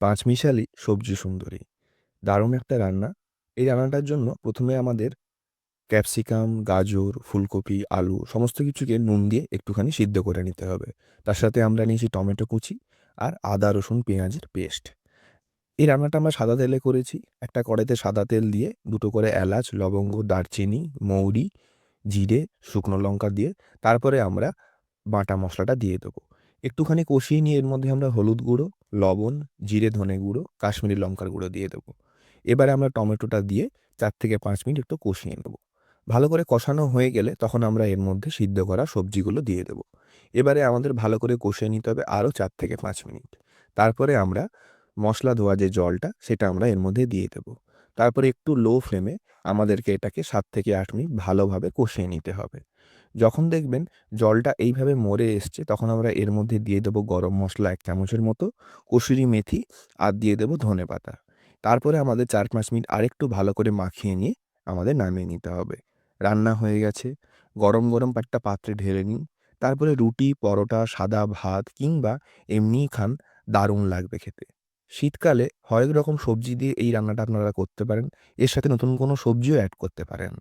পাঁচমিশালি সবজি সুন্দরী। দারুণ একটা রান্না। এই রান্নাটার জন্য ১ম এ আমাদের ক্যাপসিকাম, গাজর, ফুলকপি, আলু সমস্ত কিছুকে নুন দিয়ে একটুখানি সিদ্ধ করে নিতে হবে। তার সাথে আমরা নিয়েছি টমেটো কুচি আর আদা, রসুন, পেঁয়াজের পেস্ট। এই রান্নাটা আমরা সাদা তেলে করেছি। একটা কড়াইতে সাদা তেল দিয়ে ২ টো করে এলাচ, লবঙ্গ, দারচিনি, মৌরি, জিরে, শুকনো লঙ্কা দিয়ে তারপরে আমরা বাটা মসলাটা দিয়ে দেবো। একটুখানি কষিয়ে নিয়ে এর মধ্যে আমরা হলুদ গুঁড়ো, লবণ, জিরে ধনে গুঁড়ো, কাশ্মীরি লঙ্কার গুঁড়ো দিয়ে দেবো। এবারে আমরা টমেটোটা দিয়ে ৪ থেকে ৫ মিনিট একটু কষিয়ে নেব। ভালো করে কষানো হয়ে গেলে তখন আমরা এর মধ্যে সিদ্ধ করা সবজিগুলো দিয়ে দেবো। এবারে আমাদের ভালো করে কষিয়ে নিতে হবে আরও ৪ থেকে ৫ মিনিট। তারপরে আমরা মসলা ধোয়া যে জলটা সেটা আমরা এর মধ্যে দিয়ে দেবো। তারপরে একটু লো ফ্লেমে আমাদেরকে এটাকে ৭ থেকে ৮ মিনিট ভালোভাবে কষিয়ে নিতে হবে। যখন দেখবেন জলটা এইভাবে মরে এসছে তখন আমরা এর মধ্যে দিয়ে দেবো গরম মসলা ১ চামচের মতো, কসুরি মেথি আর দিয়ে দেবো ধনেপাতা। তারপরে আমাদের ৪-৫ মিনিট আরেকটু ভালো করে মাখিয়ে নিয়ে আমাদের নামিয়ে নিতে হবে। রান্না হয়ে গেছে। গরম, গরম একটা পাত্রে ঢেলে নিন। তারপরে রুটি, পরোটা, সাদা ভাত কিংবা এমনিই খান, দারুণ লাগবে খেতে। শীতকালে হরেক রকম সবজি দিয়ে এই রান্নাটা আপনারা করতে পারেন। এর সাথে নতুন কোনো সবজিও এড করতে পারেন।